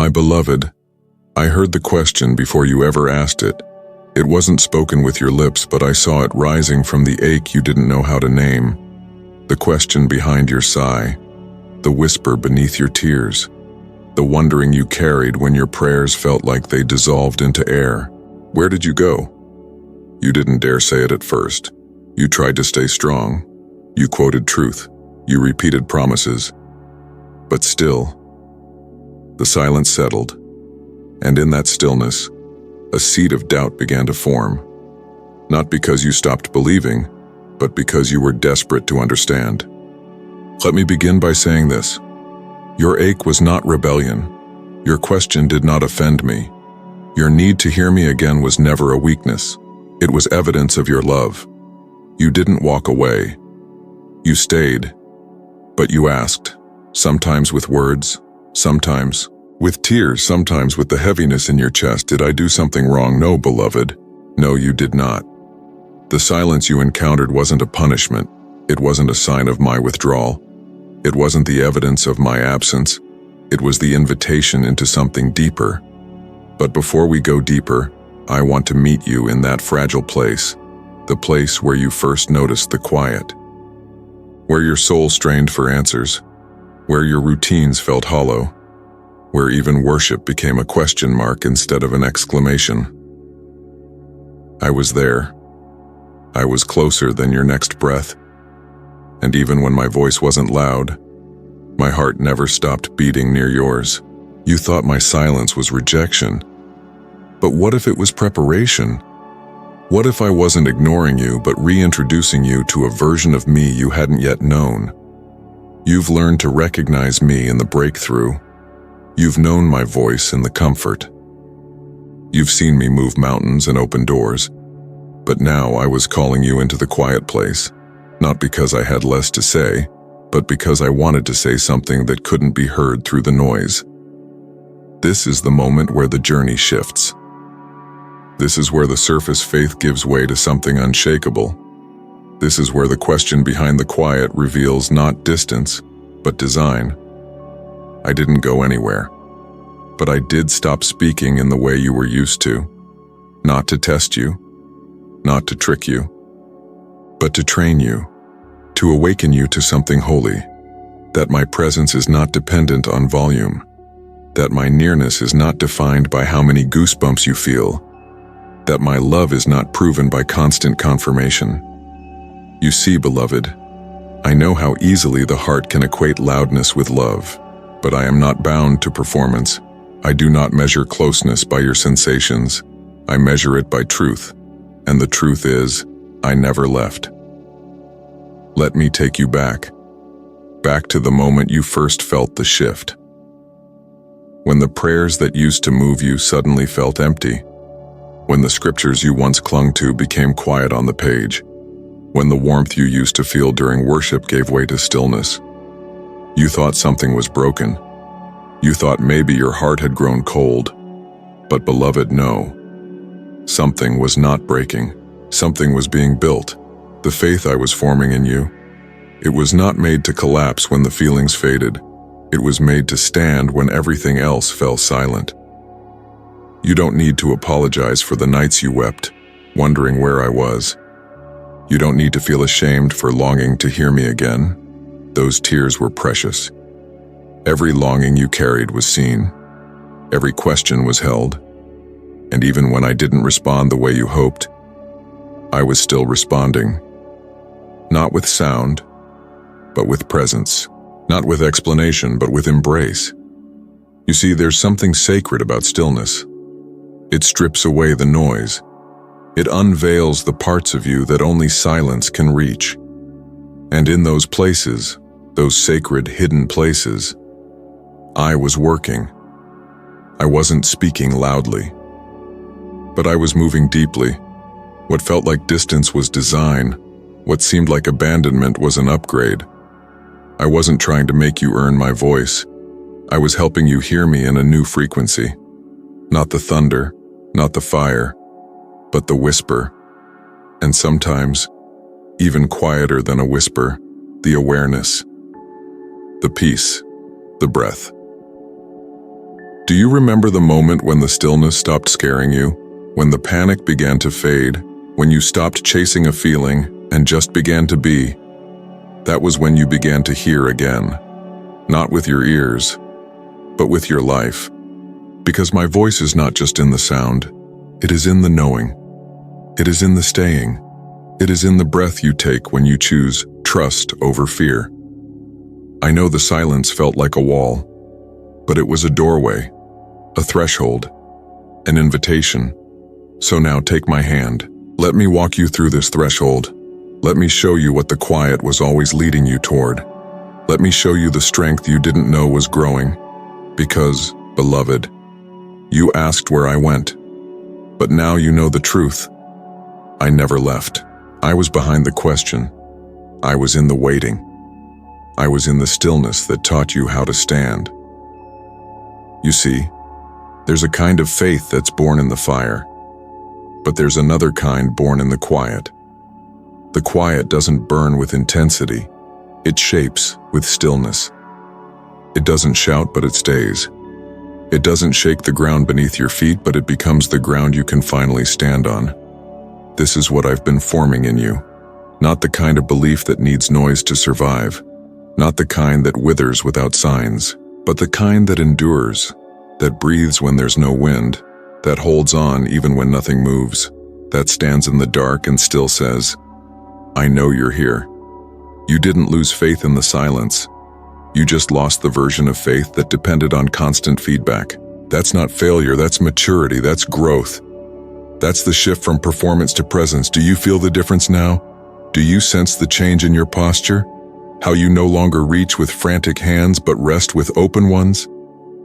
My beloved, I heard the question before you ever asked it. It wasn't spoken with your lips, but I saw it rising from the ache you didn't know how to name. The question behind your sigh, the whisper beneath your tears, the wondering you carried when your prayers felt like they dissolved into air. Where did you go? You didn't dare say it at first. You tried to stay strong. You quoted truth. You repeated promises. But still, the silence settled, and in that stillness, a seed of doubt began to form. Not because you stopped believing, but because you were desperate to understand. Let me begin by saying this. Your ache was not rebellion. Your question did not offend me. Your need to hear me again was never a weakness. It was evidence of your love. You didn't walk away. You stayed. But you asked, sometimes with words, sometimes with tears, sometimes with the heaviness in your chest. Did I do something wrong? No, beloved. No, you did not. The silence you encountered wasn't a punishment. It wasn't a sign of my withdrawal. It wasn't the evidence of my absence. It was the invitation into something deeper. But before we go deeper, I want to meet you in that fragile place, the place where you first noticed the quiet, where your soul strained for answers, where your routines felt hollow, where even worship became a question mark instead of an exclamation. I was there. I was closer than your next breath. And even when my voice wasn't loud, my heart never stopped beating near yours. You thought my silence was rejection. But what if it was preparation? What if I wasn't ignoring you, but reintroducing you to a version of me you hadn't yet known? You've learned to recognize me in the breakthrough. You've known my voice in the comfort. You've seen me move mountains and open doors. But now I was calling you into the quiet place, not because I had less to say, but because I wanted to say something that couldn't be heard through the noise. This is the moment where the journey shifts. This is where the surface faith gives way to something unshakable. This is where the question behind the quiet reveals not distance, but design. I didn't go anywhere, but I did stop speaking in the way you were used to. Not to test you, not to trick you, but to train you, to awaken you to something holy, that my presence is not dependent on volume, that my nearness is not defined by how many goosebumps you feel, that my love is not proven by constant confirmation. You see, beloved, I know how easily the heart can equate loudness with love, but I am not bound to performance. I do not measure closeness by your sensations. I measure it by truth, and the truth is, I never left. Let me take you back to the moment you first felt the shift. When the prayers that used to move you suddenly felt empty. When the scriptures you once clung to became quiet on the page. When the warmth you used to feel during worship gave way to stillness. You thought something was broken. You thought maybe your heart had grown cold. But beloved, no. Something was not breaking. Something was being built. The faith I was forming in you. It was not made to collapse when the feelings faded. It was made to stand when everything else fell silent. You don't need to apologize for the nights you wept, wondering where I was. You don't need to feel ashamed for longing to hear me again. Those tears were precious. Every longing you carried was seen. Every question was held. And even when I didn't respond the way you hoped, I was still responding. Not with sound, but with presence. Not with explanation, but with embrace. You see, there's something sacred about stillness. It strips away the noise. It unveils the parts of you that only silence can reach. And in those places, those sacred hidden places, I was working. I wasn't speaking loudly, but I was moving deeply. What felt like distance was design. What seemed like abandonment was an upgrade. I wasn't trying to make you earn my voice. I was helping you hear me in a new frequency. Not the thunder, not the fire, but the whisper. And sometimes, even quieter than a whisper, the awareness, the peace, the breath. Do you remember the moment when the stillness stopped scaring you? When the panic began to fade? When you stopped chasing a feeling and just began to be? That was when you began to hear again. Not with your ears, but with your life. Because my voice is not just in the sound, it is in the knowing. It is in the staying. It is in the breath you take when you choose trust over fear. I know the silence felt like a wall, but it was a doorway, a threshold, an invitation. So now take my hand. Let me walk you through this threshold. Let me show you what the quiet was always leading you toward. Let me show you the strength you didn't know was growing. Because, beloved, you asked where I went, but now you know the truth. I never left. I was behind the question. I was in the waiting. I was in the stillness that taught you how to stand. You see, there's a kind of faith that's born in the fire, but there's another kind born in the quiet. The quiet doesn't burn with intensity. It shapes with stillness. It doesn't shout, but it stays. It doesn't shake the ground beneath your feet, but it becomes the ground you can finally stand on. This is what I've been forming in you. Not the kind of belief that needs noise to survive. Not the kind that withers without signs, but the kind that endures, that breathes when there's no wind, that holds on even when nothing moves, that stands in the dark and still says, I know you're here. You didn't lose faith in the silence. You just lost the version of faith that depended on constant feedback. That's not failure, that's maturity, that's growth. That's the shift from performance to presence. Do you feel the difference now? Do you sense the change in your posture? How you no longer reach with frantic hands but rest with open ones?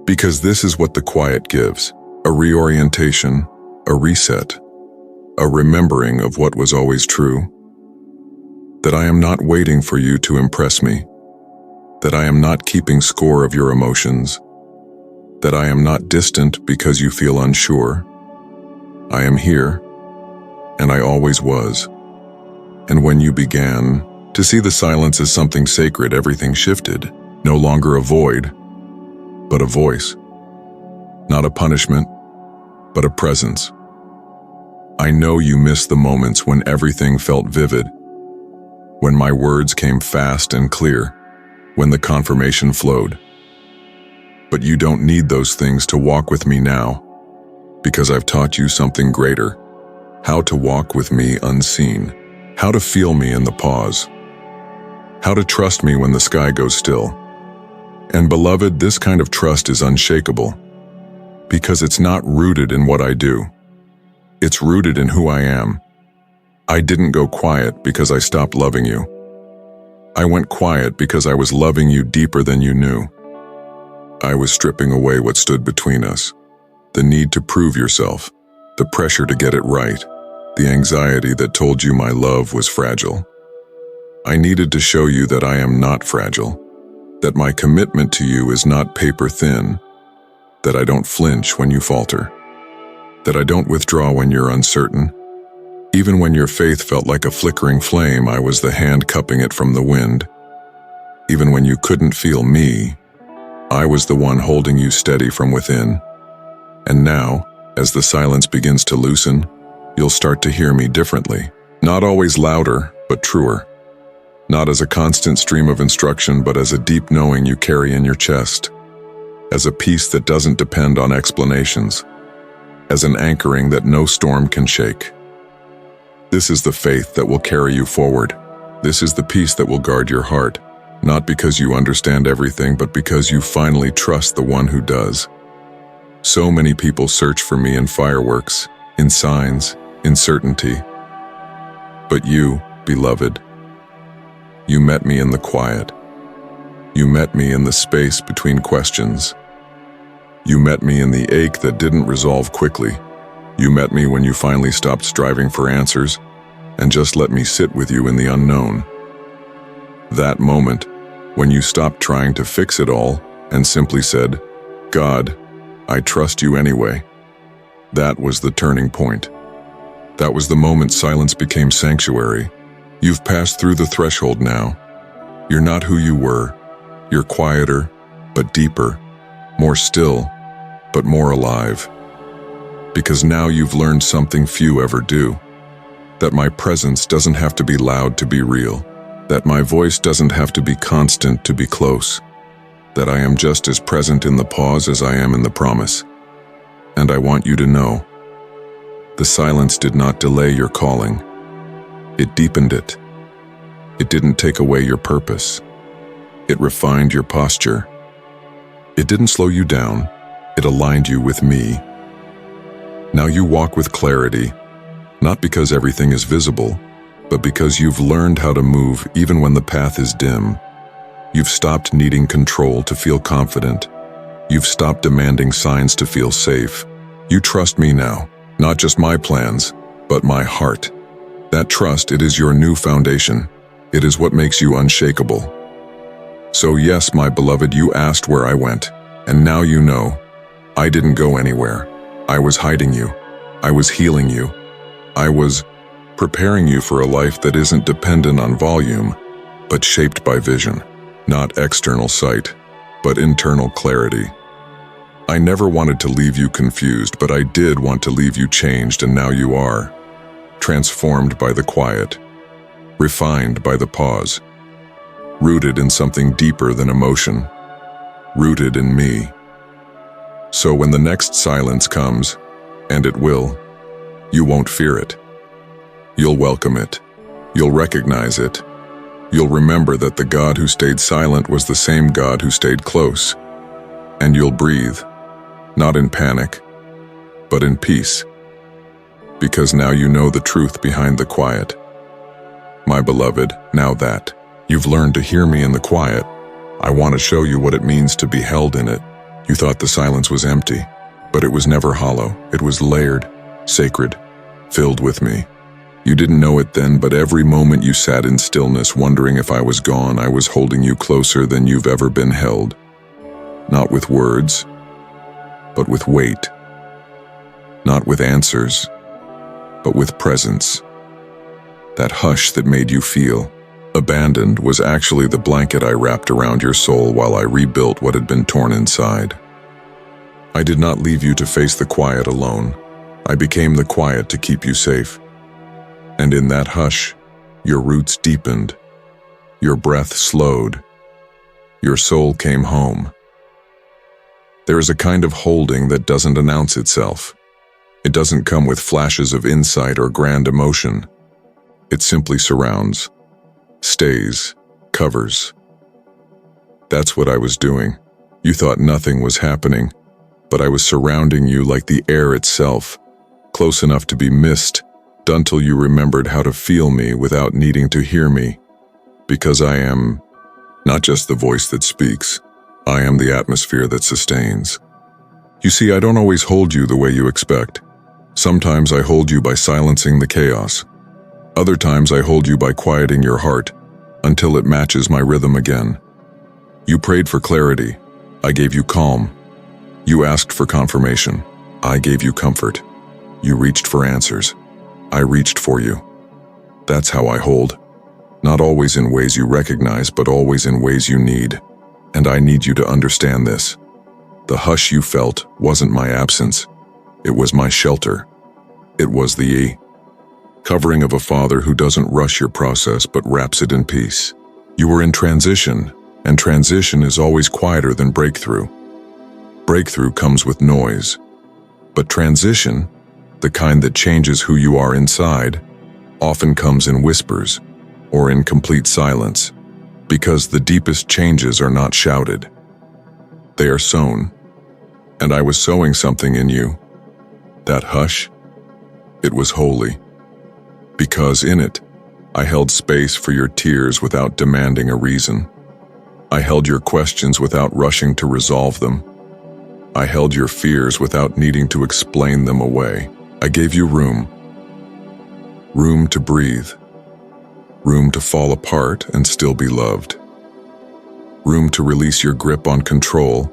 Because this is what the quiet gives. A reorientation, a reset, a remembering of what was always true. That I am not waiting for you to impress me. That I am not keeping score of your emotions. That I am not distant because you feel unsure. I am here, and I always was. And when you began to see the silence as something sacred, everything shifted. No longer a void, but a voice. Not a punishment, but a presence. I know you miss the moments when everything felt vivid, when my words came fast and clear, when the confirmation flowed. But you don't need those things to walk with me now, because I've taught you something greater. How to walk with me unseen. How to feel me in the pause. How to trust me when the sky goes still. And beloved, this kind of trust is unshakable, because it's not rooted in what I do. It's rooted in who I am. I didn't go quiet because I stopped loving you. I went quiet because I was loving you deeper than you knew. I was stripping away what stood between us. The need to prove yourself, the pressure to get it right, the anxiety that told you my love was fragile. I needed to show you that I am not fragile, that my commitment to you is not paper thin, that I don't flinch when you falter, that I don't withdraw when you're uncertain. Even when your faith felt like a flickering flame, I was the hand cupping it from the wind. Even when you couldn't feel me, I was the one holding you steady from within. And now, as the silence begins to loosen, you'll start to hear me differently. Not always louder, but truer. Not as a constant stream of instruction, but as a deep knowing you carry in your chest. As a peace that doesn't depend on explanations. As an anchoring that no storm can shake. This is the faith that will carry you forward. This is the peace that will guard your heart. Not because you understand everything, but because you finally trust the one who does. So many people search for me in fireworks, in signs, in certainty. But you, beloved, you met me in the quiet. You met me in the space between questions. You met me in the ache that didn't resolve quickly. You met me when you finally stopped striving for answers and just let me sit with you in the unknown. That moment, when you stopped trying to fix it all and simply said, God, I trust you anyway. That was the turning point. That was the moment silence became sanctuary. You've passed through the threshold now. You're not who you were. You're quieter, but deeper, more still, but more alive. Because now you've learned something few ever do. That my presence doesn't have to be loud to be real. That my voice doesn't have to be constant to be close. That I am just as present in the pause as I am in the promise. And I want you to know, the silence did not delay your calling. It deepened it. It didn't take away your purpose. It refined your posture. It didn't slow you down. It aligned you with me. Now you walk with clarity, not because everything is visible, but because you've learned how to move even when the path is dim. You've stopped needing control to feel confident. You've stopped demanding signs to feel safe. You trust me now, not just my plans, but my heart. That trust, it is your new foundation. It is what makes you unshakable. So yes, my beloved, you asked where I went, and now you know. I didn't go anywhere. I was hiding you. I was healing you. I was preparing you for a life that isn't dependent on volume, but shaped by vision. Not external sight, but internal clarity. I never wanted to leave you confused, but I did want to leave you changed, and now you are. Transformed by the quiet, refined by the pause, rooted in something deeper than emotion, rooted in me. So when the next silence comes, and it will, you won't fear it. You'll welcome it. You'll recognize it. You'll remember that the God who stayed silent was the same God who stayed close. And you'll breathe, not in panic, but in peace. Because now you know the truth behind the quiet. My beloved, now that you've learned to hear me in the quiet, I want to show you what it means to be held in it. You thought the silence was empty, but it was never hollow. It was layered, sacred, filled with me. You didn't know it then, but every moment you sat in stillness, wondering if I was gone, I was holding you closer than you've ever been held. Not with words, but with weight. Not with answers, but with presence. That hush that made you feel abandoned was actually the blanket I wrapped around your soul while I rebuilt what had been torn inside. I did not leave you to face the quiet alone. I became the quiet to keep you safe. And in that hush, your roots deepened, your breath slowed, your soul came home. There is a kind of holding that doesn't announce itself. It doesn't come with flashes of insight or grand emotion. It simply surrounds, stays, covers. That's what I was doing. You thought nothing was happening, but I was surrounding you like the air itself, close enough to be missed, until you remembered how to feel me without needing to hear me. Because I am not just the voice that speaks, I am the atmosphere that sustains. You see, I don't always hold you the way you expect. Sometimes I hold you by silencing the chaos. Other times I hold you by quieting your heart until it matches my rhythm again. You prayed for clarity. I gave you calm. You asked for confirmation. I gave you comfort. You reached for answers. I reached for you. That's how I hold. Not always in ways you recognize, but always in ways you need. And I need you to understand this. The hush you felt wasn't my absence. It was my shelter. It was the covering of a father who doesn't rush your process but wraps it in peace. You were in transition, and transition is always quieter than breakthrough. Breakthrough comes with noise. But transition, the kind that changes who you are inside, often comes in whispers or in complete silence, because the deepest changes are not shouted. They are sown. And I was sowing something in you. That hush, it was holy. Because in it, I held space for your tears without demanding a reason. I held your questions without rushing to resolve them. I held your fears without needing to explain them away. I gave you room. Room to breathe. Room to fall apart and still be loved. Room to release your grip on control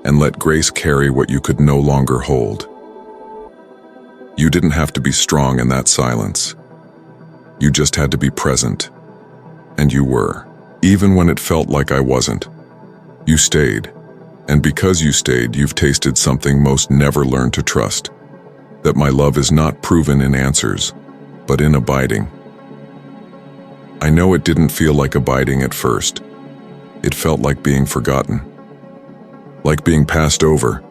and let grace carry what you could no longer hold. You didn't have to be strong in that silence. You just had to be present. And you were. Even when it felt like I wasn't. You stayed. And because you stayed, you've tasted something most never learn to trust. That my love is not proven in answers, but in abiding. I know it didn't feel like abiding at first. It felt like being forgotten. Like being passed over.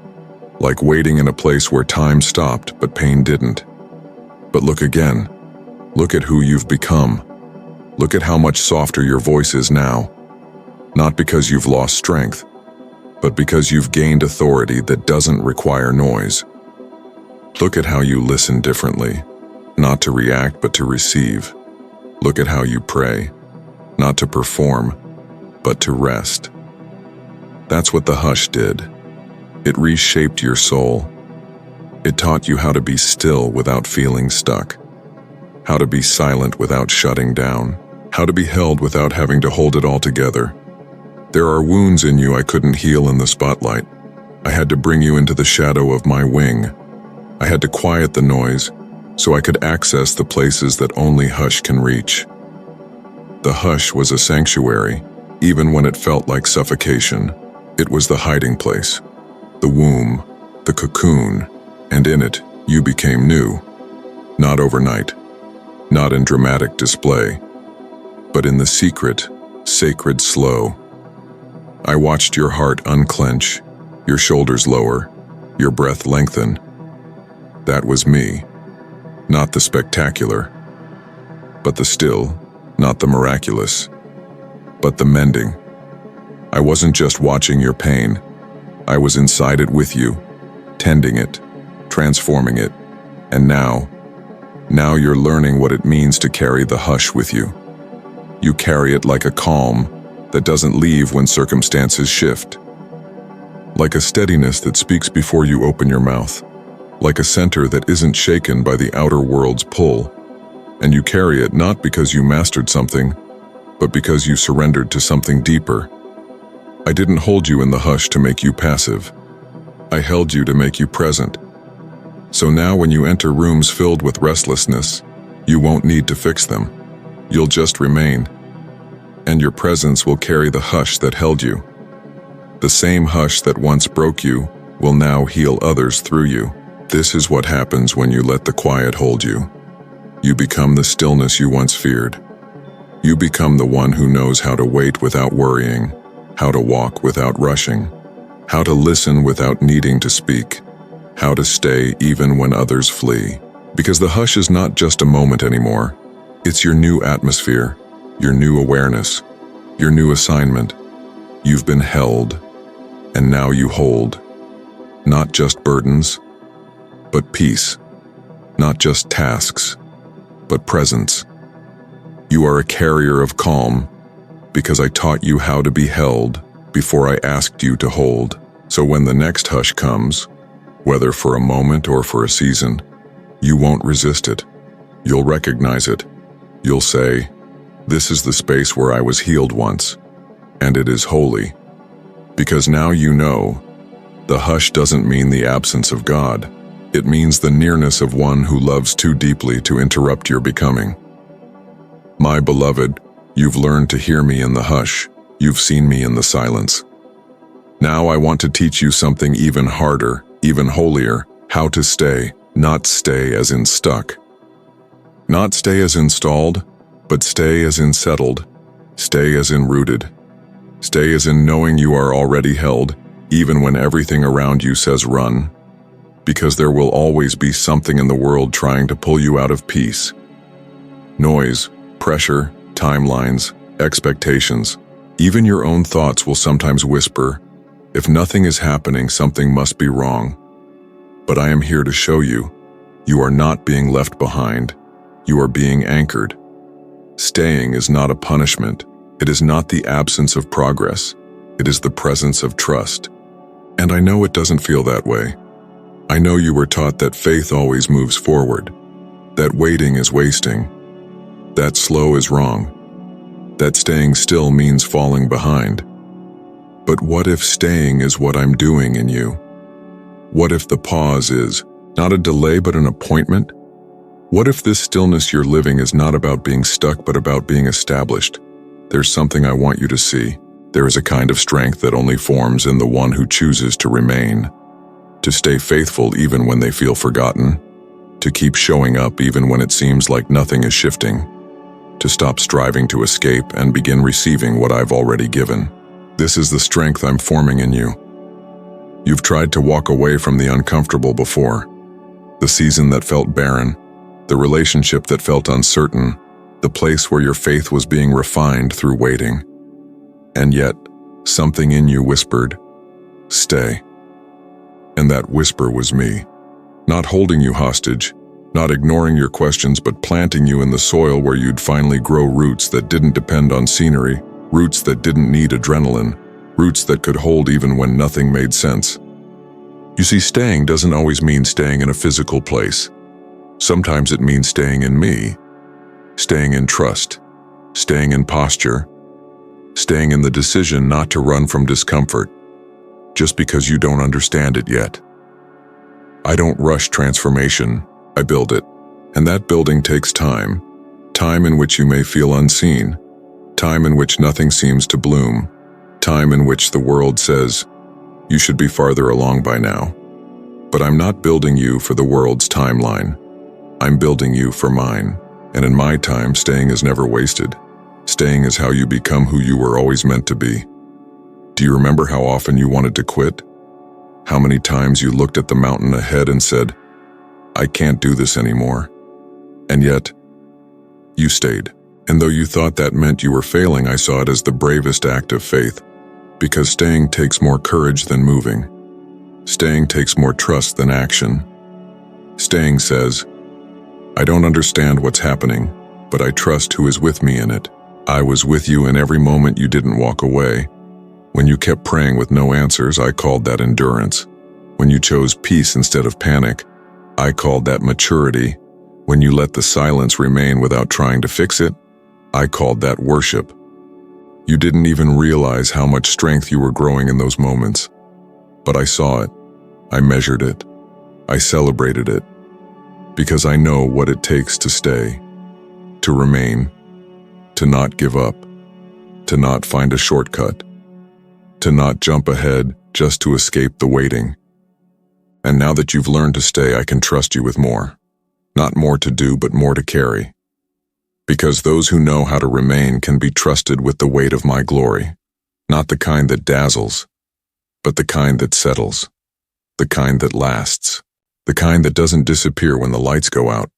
Like waiting in a place where time stopped, but pain didn't. But look again. Look at who you've become. Look at how much softer your voice is now. Not because you've lost strength, but because you've gained authority that doesn't require noise. Look at how you listen differently, not to react but to receive. Look at how you pray, not to perform, but to rest. That's what the hush did. It reshaped your soul. It taught you how to be still without feeling stuck, how to be silent without shutting down, how to be held without having to hold it all together. There are wounds in you I couldn't heal in the spotlight. I had to bring you into the shadow of my wing. I had to quiet the noise so I could access the places that only hush can reach. The hush was a sanctuary, even when it felt like suffocation. It was the hiding place, the womb, the cocoon, and in it, you became new. Not overnight, not in dramatic display, but in the secret, sacred slow. I watched your heart unclench, your shoulders lower, your breath lengthen. That was me. Not the spectacular, but the still, not the miraculous, but the mending. I wasn't just watching your pain. I was inside it with you, tending it, transforming it, and now you're learning what it means to carry the hush with you. You carry it like a calm that doesn't leave when circumstances shift. Like a steadiness that speaks before you open your mouth. Like a center that isn't shaken by the outer world's pull. And you carry it not because you mastered something, but because you surrendered to something deeper. I didn't hold you in the hush to make you passive. I held you to make you present. So now when you enter rooms filled with restlessness, you won't need to fix them. You'll just remain. And your presence will carry the hush that held you. The same hush that once broke you will now heal others through you. This is what happens when you let the quiet hold you. You become the stillness you once feared. You become the one who knows how to wait without worrying, how to walk without rushing, how to listen without needing to speak, how to stay even when others flee. Because the hush is not just a moment anymore. It's your new atmosphere, your new awareness, your new assignment. You've been held, and now you hold. Not just burdens, but peace. Not just tasks, but presence. You are a carrier of calm, because I taught you how to be held before I asked you to hold. So when the next hush comes, whether for a moment or for a season, you won't resist it. You'll recognize it. You'll say, "This is the space where I was healed once, and it is holy." Because now you know, the hush doesn't mean the absence of God. It means the nearness of one who loves too deeply to interrupt your becoming. My beloved, you've learned to hear me in the hush. You've seen me in the silence. Now I want to teach you something even harder, even holier, how to stay, not stay as in stuck. Not stay as installed, but stay as in settled, stay as in rooted. Stay as in knowing you are already held, even when everything around you says run. Because there will always be something in the world trying to pull you out of peace. Noise, pressure, timelines, expectations. Even your own thoughts will sometimes whisper, "If nothing is happening, something must be wrong." But I am here to show you, you are not being left behind. You are being anchored. Staying is not a punishment. It is not the absence of progress. It is the presence of trust. And I know it doesn't feel that way. I know you were taught that faith always moves forward, that waiting is wasting, that slow is wrong, that staying still means falling behind. But what if staying is what I'm doing in you? What if the pause is not a delay but an appointment? What if this stillness you're living is not about being stuck but about being established? There's something I want you to see. There is a kind of strength that only forms in the one who chooses to remain, to stay faithful even when they feel forgotten, to keep showing up even when it seems like nothing is shifting, to stop striving to escape and begin receiving what I've already given. This is the strength I'm forming in you. You've tried to walk away from the uncomfortable before, the season that felt barren, the relationship that felt uncertain, the place where your faith was being refined through waiting. And yet, something in you whispered, "Stay." And that whisper was me, not holding you hostage, not ignoring your questions, but planting you in the soil where you'd finally grow roots that didn't depend on scenery, roots that didn't need adrenaline, roots that could hold even when nothing made sense. You see, staying doesn't always mean staying in a physical place. Sometimes it means staying in me, staying in trust, staying in posture, staying in the decision not to run from discomfort, just because you don't understand it yet. I don't rush transformation, I build it. And that building takes time, time in which you may feel unseen, time in which nothing seems to bloom, time in which the world says, you should be farther along by now. But I'm not building you for the world's timeline. I'm building you for mine. And in my time, staying is never wasted. Staying is how you become who you were always meant to be. Do you remember how often you wanted to quit? How many times you looked at the mountain ahead and said, I can't do this anymore. And yet, you stayed. And though you thought that meant you were failing, I saw it as the bravest act of faith. Because staying takes more courage than moving. Staying takes more trust than action. Staying says, I don't understand what's happening, but I trust who is with me in it. I was with you in every moment you didn't walk away. When you kept praying with no answers, I called that endurance. When you chose peace instead of panic, I called that maturity. When you let the silence remain without trying to fix it, I called that worship. You didn't even realize how much strength you were growing in those moments. But I saw it. I measured it. I celebrated it. Because I know what it takes to stay, to remain, to not give up, to not find a shortcut, to not jump ahead just to escape the waiting. And now that you've learned to stay, I can trust you with more. Not more to do, but more to carry. Because those who know how to remain can be trusted with the weight of my glory. Not the kind that dazzles, but the kind that settles. The kind that lasts. The kind that doesn't disappear when the lights go out.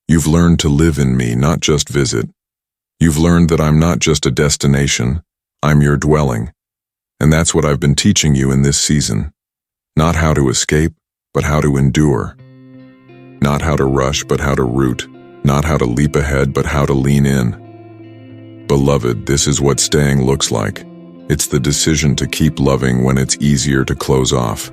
You've learned to live in me, not just visit. You've learned that I'm not just a destination, I'm your dwelling. And that's what I've been teaching you in this season. Not how to escape, but how to endure. Not how to rush, but how to root. Not how to leap ahead, but how to lean in. Beloved, this is what staying looks like. It's the decision to keep loving when it's easier to close off.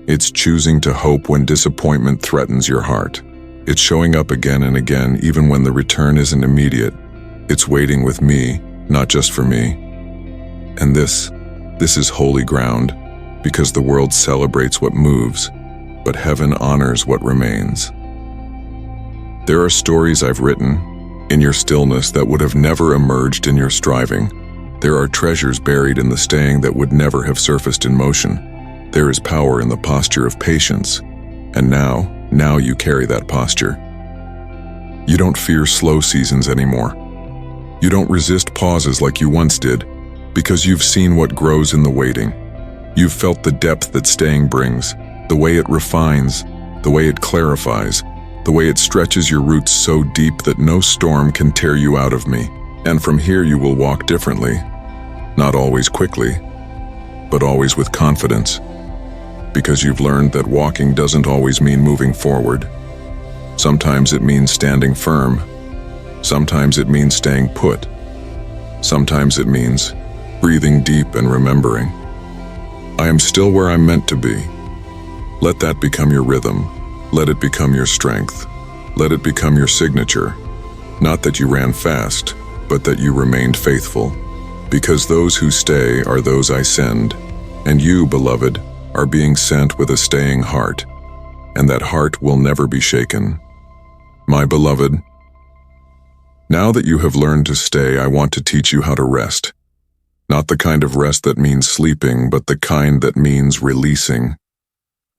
It's choosing to hope when disappointment threatens your heart. It's showing up again and again, even when the return isn't immediate. It's waiting with me, not just for me. And this is holy ground, because the world celebrates what moves, but heaven honors what remains. There are stories I've written in your stillness that would have never emerged in your striving. There are treasures buried in the staying that would never have surfaced in motion. There is power in the posture of patience, and now you carry that posture. You don't fear slow seasons anymore. You don't resist pauses like you once did, because you've seen what grows in the waiting. You've felt the depth that staying brings, the way it refines, the way it clarifies, the way it stretches your roots so deep that no storm can tear you out of me. And from here you will walk differently, not always quickly, but always with confidence. Because you've learned that walking doesn't always mean moving forward. Sometimes it means standing firm. Sometimes it means staying put. Sometimes it means breathing deep and remembering. I am still where I'm meant to be. Let that become your rhythm. Let it become your strength. Let it become your signature. Not that you ran fast, but that you remained faithful. Because those who stay are those I send. And you, beloved, are being sent with a staying heart, and that heart will never be shaken. My beloved, now that you have learned to stay, I want to teach you how to rest. Not the kind of rest that means sleeping, but the kind that means releasing.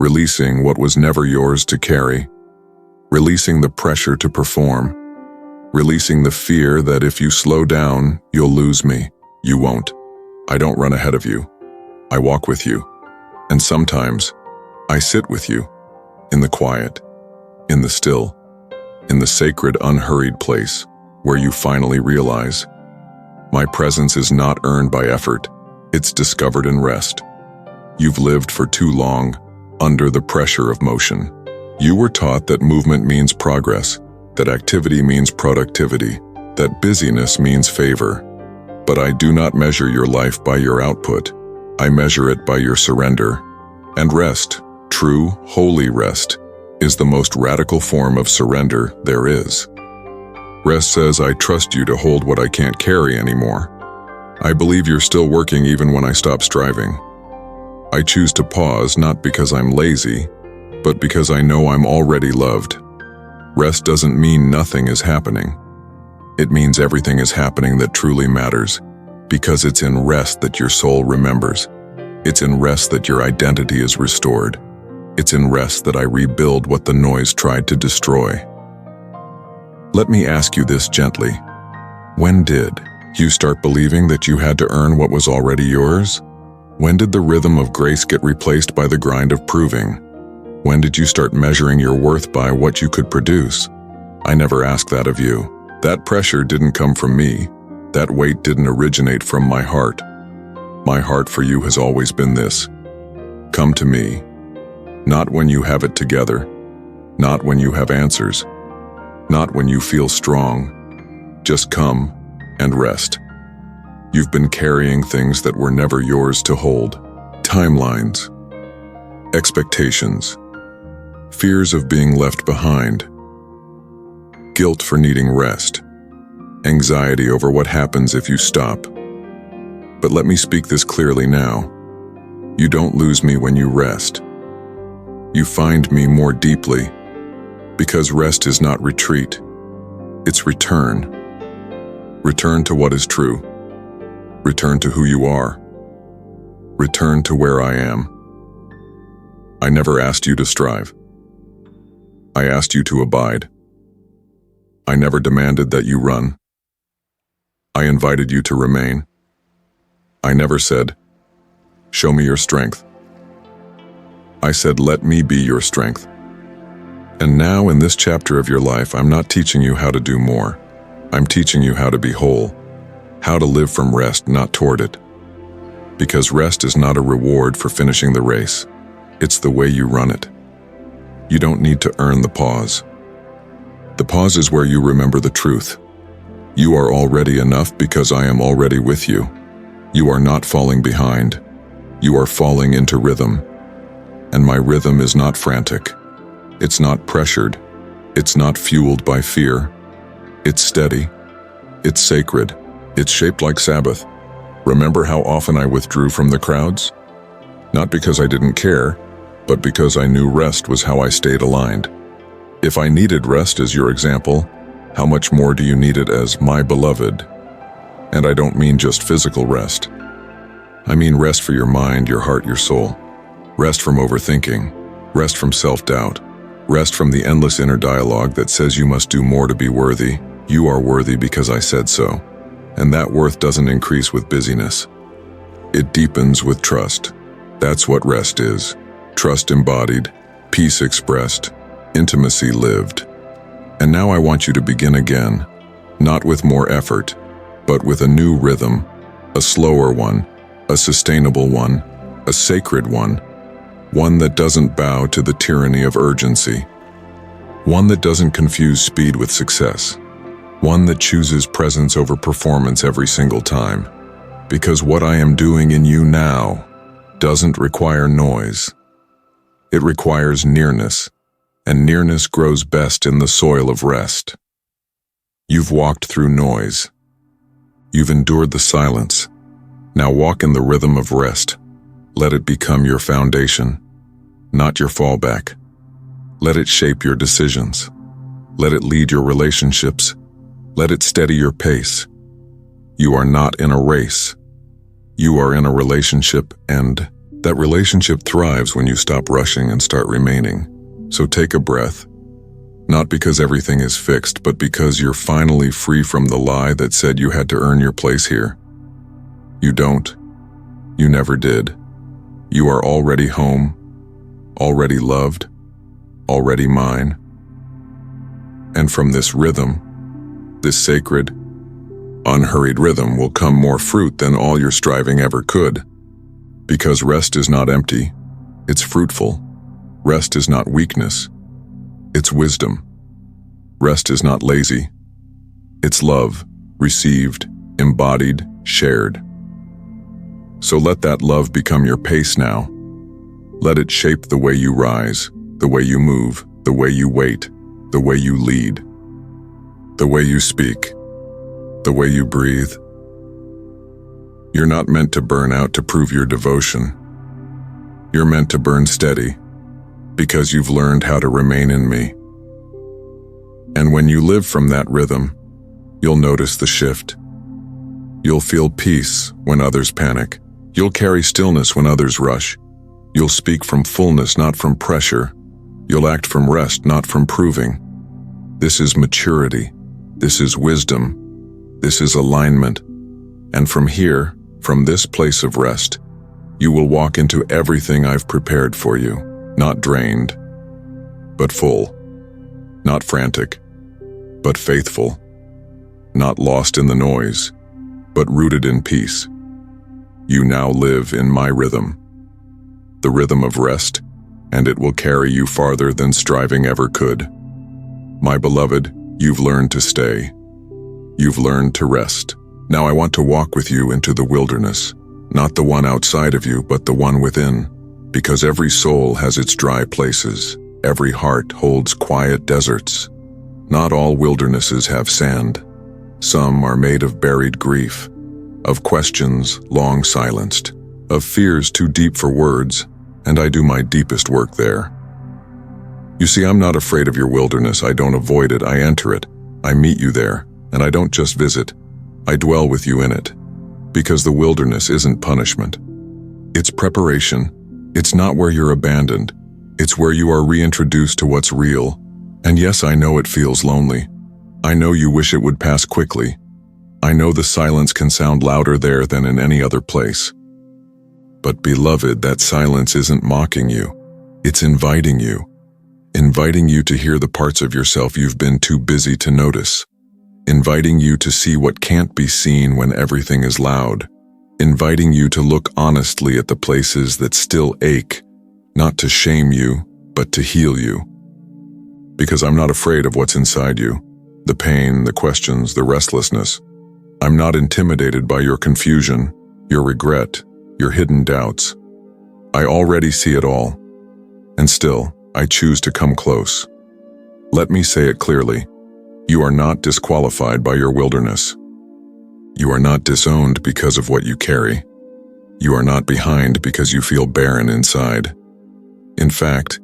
Releasing what was never yours to carry. Releasing the pressure to perform. Releasing the fear that if you slow down, you'll lose me. You won't. I don't run ahead of you. I walk with you. And sometimes, I sit with you. In the quiet. In the still. In the sacred, unhurried place where you finally realize, my presence is not earned by effort. It's discovered in rest. You've lived for too long under the pressure of motion. You were taught that movement means progress, that activity means productivity, that busyness means favor. But I do not measure your life by your output. I measure it by your surrender. And rest, true, holy rest, is the most radical form of surrender there is. Rest says, I trust you to hold what I can't carry anymore. I believe you're still working even when I stop striving. I choose to pause not because I'm lazy, but because I know I'm already loved. Rest doesn't mean nothing is happening. It means everything is happening that truly matters, because it's in rest that your soul remembers. It's in rest that your identity is restored. It's in rest that I rebuild what the noise tried to destroy. Let me ask you this gently. When did you start believing that you had to earn what was already yours? When did the rhythm of grace get replaced by the grind of proving? When did you start measuring your worth by what you could produce? I never asked that of you. That pressure didn't come from me. That weight didn't originate from my heart. My heart for you has always been this. Come to me. Not when you have it together. Not when you have answers. Not when you feel strong. Just come and rest. You've been carrying things that were never yours to hold. Timelines. Expectations. Fears of being left behind. Guilt for needing rest. Anxiety over what happens if you stop. But let me speak this clearly now. You don't lose me when you rest. You find me more deeply. Because rest is not retreat. It's return. Return to what is true. Return to who you are. Return to where I am. I never asked you to strive. I asked you to abide. I never demanded that you run. I invited you to remain. I never said, show me your strength. I said, let me be your strength. And now in this chapter of your life, I'm not teaching you how to do more. I'm teaching you how to be whole, how to live from rest, not toward it. Because rest is not a reward for finishing the race. It's the way you run it. You don't need to earn the pause. The pause is where you remember the truth. You are already enough because I am already with you. You are not falling behind. You are falling into rhythm. And my rhythm is not frantic. It's not pressured. It's not fueled by fear. It's steady. It's sacred. It's shaped like Sabbath. Remember how often I withdrew from the crowds? Not because I didn't care, but because I knew rest was how I stayed aligned. If I needed rest as your example, how much more do you need it as my beloved? And I don't mean just physical rest. I mean rest for your mind, your heart, your soul. Rest from overthinking. Rest from self-doubt. Rest from the endless inner dialogue that says you must do more to be worthy. You are worthy because I said so. And that worth doesn't increase with busyness. It deepens with trust. That's what rest is. Trust embodied, peace expressed, intimacy lived. And now I want you to begin again, not with more effort, but with a new rhythm, a slower one, a sustainable one, a sacred one that doesn't bow to the tyranny of urgency, one that doesn't confuse speed with success, one that chooses presence over performance every single time. Because what I am doing in you now doesn't require noise. It requires nearness, and nearness grows best in the soil of rest. You've walked through noise. You've endured the silence. Now walk in the rhythm of rest. Let it become your foundation, not your fallback. Let it shape your decisions. Let it lead your relationships. Let it steady your pace. You are not in a race. You are in a relationship, and that relationship thrives when you stop rushing and start remaining. So take a breath. Not because everything is fixed, but because you're finally free from the lie that said you had to earn your place here. You don't. You never did. You are already home, already loved, already mine. And from this rhythm, this sacred, unhurried rhythm, will come more fruit than all your striving ever could. Because rest is not empty, it's fruitful. Rest is not weakness, it's wisdom. Rest is not lazy, it's love, received, embodied, shared. So let that love become your pace now. Let it shape the way you rise, the way you move, the way you wait, the way you lead, the way you speak, the way you breathe. You're not meant to burn out to prove your devotion. You're meant to burn steady, because you've learned how to remain in me. And when you live from that rhythm, you'll notice the shift. You'll feel peace when others panic. You'll carry stillness when others rush. You'll speak from fullness, not from pressure. You'll act from rest, not from proving. This is maturity. This is wisdom. This is alignment. And from here, from this place of rest, you will walk into everything I've prepared for you, not drained, but full, not frantic, but faithful, not lost in the noise, but rooted in peace. You now live in my rhythm, the rhythm of rest, and it will carry you farther than striving ever could. My beloved, you've learned to stay. You've learned to rest. Now I want to walk with you into the wilderness, not the one outside of you, but the one within, because every soul has its dry places. Every heart holds quiet deserts. Not all wildernesses have sand. Some are made of buried grief, of questions long silenced, of fears too deep for words, and I do my deepest work there. You see, I'm not afraid of your wilderness. I don't avoid it, I enter it. I meet you there, and I don't just visit. I dwell with you in it, because the wilderness isn't punishment. It's preparation. It's not where you're abandoned. It's where you are reintroduced to what's real. And yes, I know it feels lonely. I know you wish it would pass quickly. I know the silence can sound louder there than in any other place. But beloved, that silence isn't mocking you. It's inviting you to hear the parts of yourself you've been too busy to notice. Inviting you to see what can't be seen when everything is loud. Inviting you to look honestly at the places that still ache, not to shame you, but to heal you. Because I'm not afraid of what's inside you, the pain, the questions, the restlessness. I'm not intimidated by your confusion, your regret, your hidden doubts. I already see it all, and still, I choose to come close. Let me say it clearly. You are not disqualified by your wilderness. You are not disowned because of what you carry. You are not behind because you feel barren inside. In fact,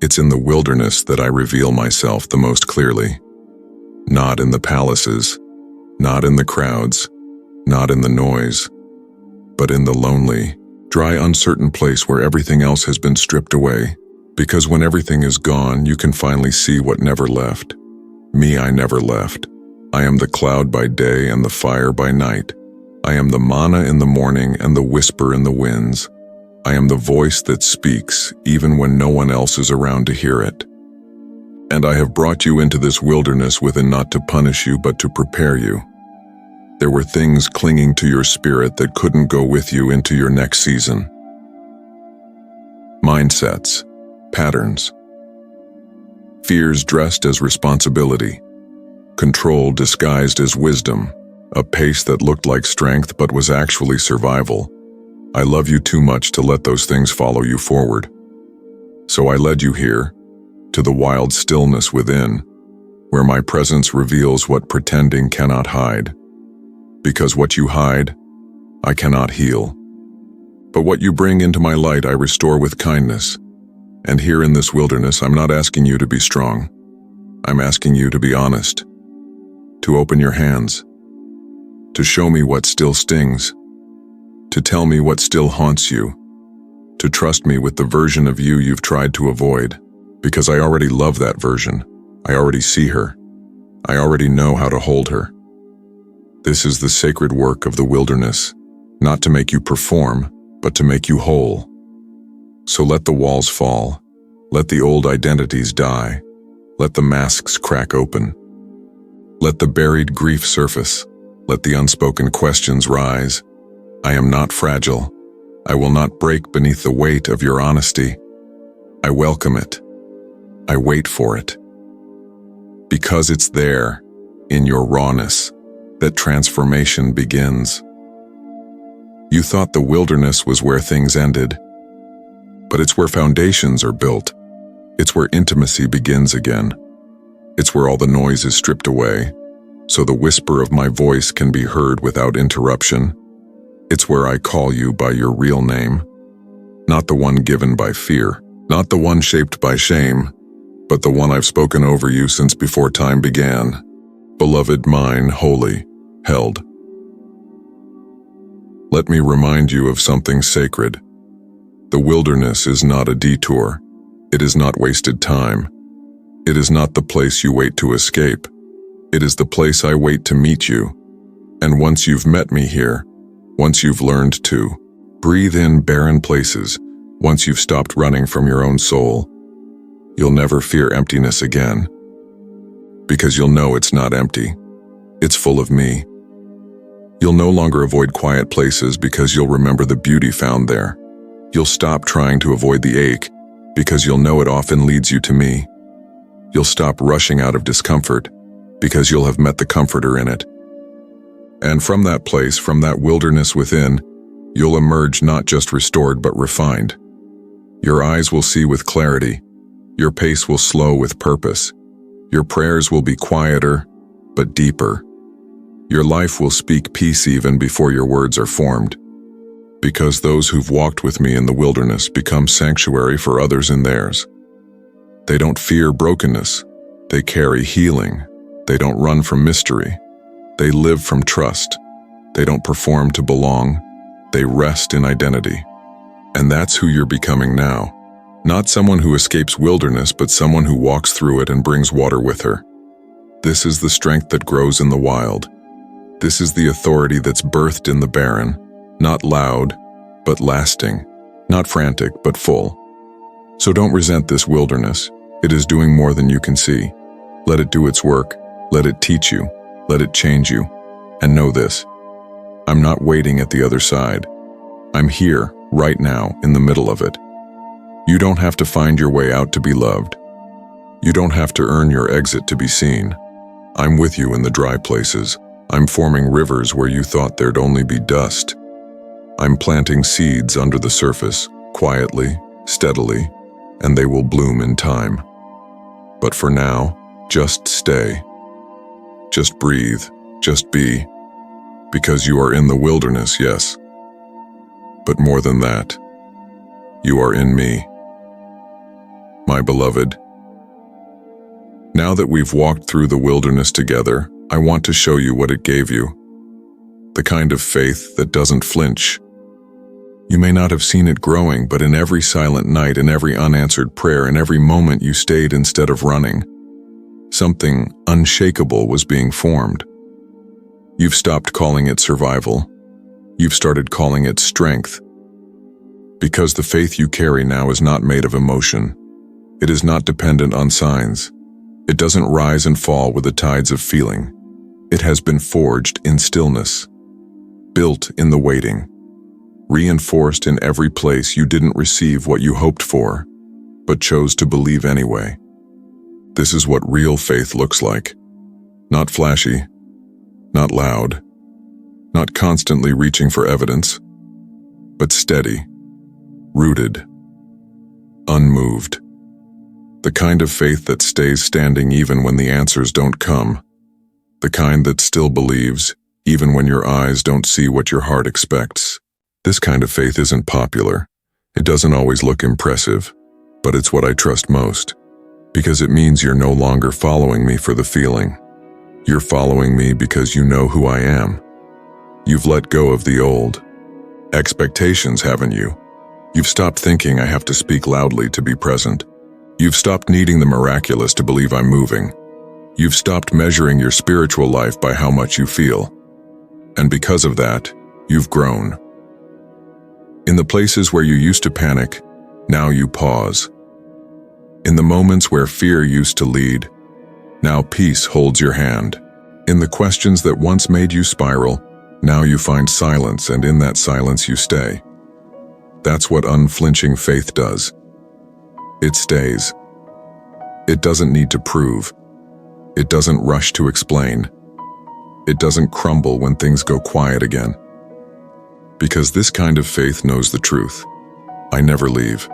it's in the wilderness that I reveal myself the most clearly. Not in the palaces, not in the crowds, not in the noise, but in the lonely, dry, uncertain place where everything else has been stripped away. Because when everything is gone, you can finally see what never left. Me, I never left. I am the cloud by day and the fire by night. I am the manna in the morning and the whisper in the winds. I am the voice that speaks even when no one else is around to hear it. And I have brought you into this wilderness within, not to punish you, but to prepare you. There were things clinging to your spirit that couldn't go with you into your next season. Mindsets, patterns, fears dressed as responsibility, control disguised as wisdom, a pace that looked like strength but was actually survival. I love you too much to let those things follow you forward. So I led you here, to the wild stillness within, where my presence reveals what pretending cannot hide. Because what you hide, I cannot heal. But what you bring into my light, I restore with kindness. And here in this wilderness, I'm not asking you to be strong. I'm asking you to be honest, to open your hands, to show me what still stings, to tell me what still haunts you, to trust me with the version of you you've tried to avoid, because I already love that version. I already see her. I already know how to hold her. This is the sacred work of the wilderness, not to make you perform, but to make you whole. So let the walls fall. Let the old identities die. Let the masks crack open. Let the buried grief surface. Let the unspoken questions rise. I am not fragile. I will not break beneath the weight of your honesty. I welcome it. I wait for it. Because it's there, in your rawness, that transformation begins. You thought the wilderness was where things ended, but it's where foundations are built. It's where intimacy begins again. It's where all the noise is stripped away, so the whisper of my voice can be heard without interruption. It's where I call you by your real name, not the one given by fear, not the one shaped by shame, but the one I've spoken over you since before time began. Beloved mine, holy, held. Let me remind you of something sacred. The wilderness is not a detour. It is not wasted time. It is not the place you wait to escape. It is the place I wait to meet you. And once you've met me here, once you've learned to breathe in barren places, once you've stopped running from your own soul, you'll never fear emptiness again. Because you'll know it's not empty. It's full of me. You'll no longer avoid quiet places because you'll remember the beauty found there. You'll stop trying to avoid the ache because you'll know it often leads you to me. You'll stop rushing out of discomfort because you'll have met the comforter in it. And from that place, from that wilderness within, you'll emerge not just restored but refined. Your eyes will see with clarity. Your pace will slow with purpose. Your prayers will be quieter but deeper. Your life will speak peace even before your words are formed. Because those who've walked with me in the wilderness become sanctuary for others in theirs. They don't fear brokenness. They carry healing. They don't run from mystery. They live from trust. They don't perform to belong. They rest in identity. And that's who you're becoming now. Not someone who escapes wilderness, but someone who walks through it and brings water with her. This is the strength that grows in the wild. This is the authority that's birthed in the barren, not loud, but lasting, not frantic, but full. So don't resent this wilderness. It is doing more than you can see. Let it do its work. Let it teach you. Let it change you. And know this: I'm not waiting at the other side. I'm here, right now, in the middle of it. You don't have to find your way out to be loved. You don't have to earn your exit to be seen. I'm with you in the dry places. I'm forming rivers where you thought there'd only be dust. I'm planting seeds under the surface, quietly, steadily, and they will bloom in time. But for now, just stay. Just breathe, just be. Because you are in the wilderness, yes. But more than that, you are in me. My beloved, now that we've walked through the wilderness together, I want to show you what it gave you. The kind of faith that doesn't flinch. You may not have seen it growing, but in every silent night, in every unanswered prayer, in every moment you stayed instead of running, something unshakable was being formed. You've stopped calling it survival. You've started calling it strength. Because the faith you carry now is not made of emotion. It is not dependent on signs. It doesn't rise and fall with the tides of feeling. It has been forged in stillness, built in the waiting, reinforced in every place you didn't receive what you hoped for, but chose to believe anyway. This is what real faith looks like. Not flashy, not loud, not constantly reaching for evidence, but steady, rooted, unmoved. The kind of faith that stays standing even when the answers don't come. The kind that still believes, even when your eyes don't see what your heart expects. This kind of faith isn't popular. It doesn't always look impressive, but it's what I trust most. Because it means you're no longer following me for the feeling. You're following me because you know who I am. You've let go of the old. Expectations, haven't you? You've stopped thinking I have to speak loudly to be present. You've stopped needing the miraculous to believe I'm moving. You've stopped measuring your spiritual life by how much you feel. And because of that, you've grown. In the places where you used to panic, now you pause. In the moments where fear used to lead, now peace holds your hand. In the questions that once made you spiral, now you find silence, and in that silence you stay. That's what unflinching faith does. It stays. It doesn't need to prove. It doesn't rush to explain. It doesn't crumble when things go quiet again. Because this kind of faith knows the truth. I never leave.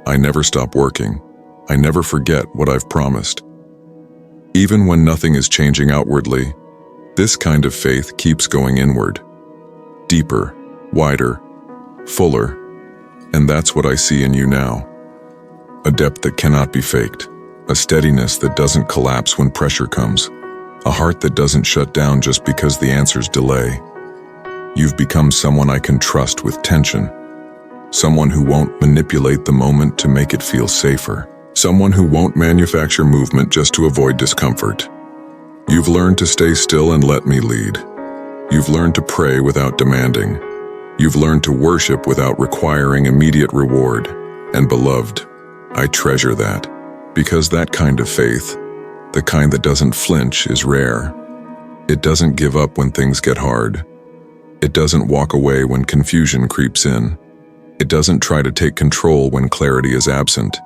I never stop working. I never forget what I've promised. Even when nothing is changing outwardly, this kind of faith keeps going inward. Deeper, wider, fuller. And that's what I see in you now. A depth that cannot be faked. A steadiness that doesn't collapse when pressure comes. A heart that doesn't shut down just because the answers delay. You've become someone I can trust with tension. Someone who won't manipulate the moment to make it feel safer. Someone who won't manufacture movement just to avoid discomfort. You've learned to stay still and let me lead. You've learned to pray without demanding. You've learned to worship without requiring immediate reward. And beloved, I treasure that. Because that kind of faith, the kind that doesn't flinch, is rare. It doesn't give up when things get hard. It doesn't walk away when confusion creeps in. It doesn't try to take control when clarity is absent.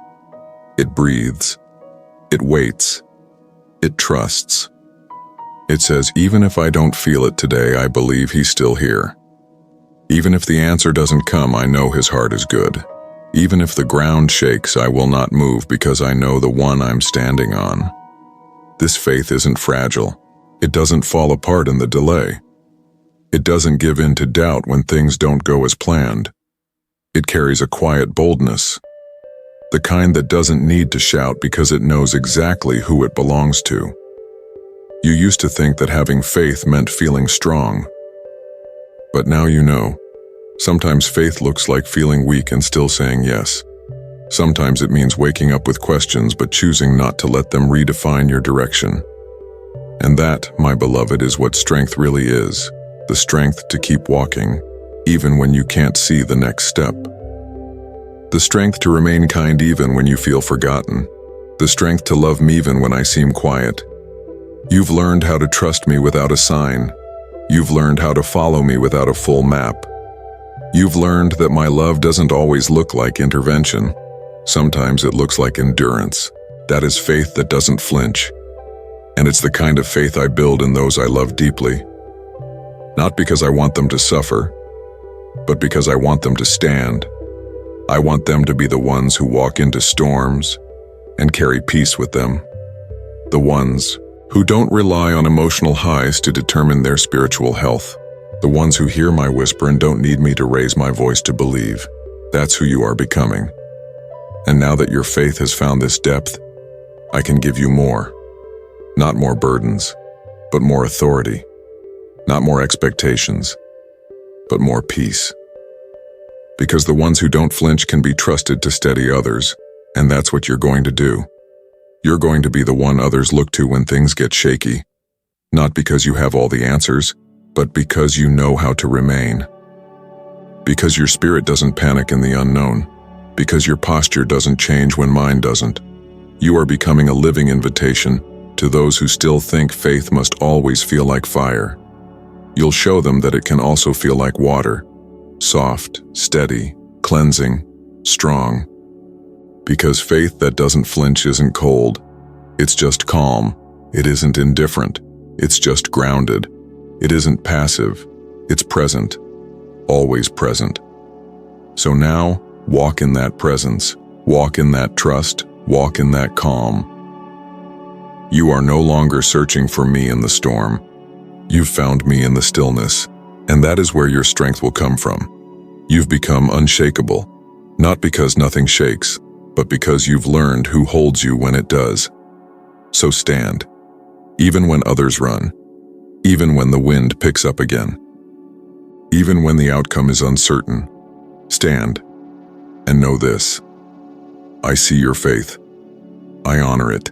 It breathes. It waits. It trusts. It says, even if I don't feel it today, I believe he's still here. Even if the answer doesn't come, I know his heart is good. Even if the ground shakes, I will not move because I know the one I'm standing on. This faith isn't fragile. It doesn't fall apart in the delay. It doesn't give in to doubt when things don't go as planned. It carries a quiet boldness. The kind that doesn't need to shout because it knows exactly who it belongs to. You used to think that having faith meant feeling strong. But now you know. Sometimes faith looks like feeling weak and still saying yes. Sometimes it means waking up with questions but choosing not to let them redefine your direction. And that, my beloved, is what strength really is. The strength to keep walking, even when you can't see the next step. The strength to remain kind even when you feel forgotten. The strength to love me even when I seem quiet. You've learned how to trust me without a sign. You've learned how to follow me without a full map. You've learned that my love doesn't always look like intervention. Sometimes it looks like endurance. That is faith that doesn't flinch. And it's the kind of faith I build in those I love deeply. Not because I want them to suffer, but because I want them to stand. I want them to be the ones who walk into storms and carry peace with them. The ones who don't rely on emotional highs to determine their spiritual health. The ones who hear my whisper and don't need me to raise my voice to believe. That's who you are becoming. And now that your faith has found this depth, I can give you more. Not more burdens, but more authority. Not more expectations, but more peace. Because the ones who don't flinch can be trusted to steady others, and that's what you're going to do. You're going to be the one others look to when things get shaky. Not because you have all the answers, but because you know how to remain. Because your spirit doesn't panic in the unknown. Because your posture doesn't change when mine doesn't. You are becoming a living invitation to those who still think faith must always feel like fire. You'll show them that it can also feel like water. Soft, steady, cleansing, strong. Because faith that doesn't flinch isn't cold. It's just calm. It isn't indifferent. It's just grounded. It isn't passive. It's present. Always present. So now, walk in that presence. Walk in that trust. Walk in that calm. You are no longer searching for me in the storm. You've found me in the stillness, and that is where your strength will come from. You've become unshakable, not because nothing shakes, but because you've learned who holds you when it does. So stand, even when others run, even when the wind picks up again. Even when the outcome is uncertain, stand and know this. I see your faith. I honor it,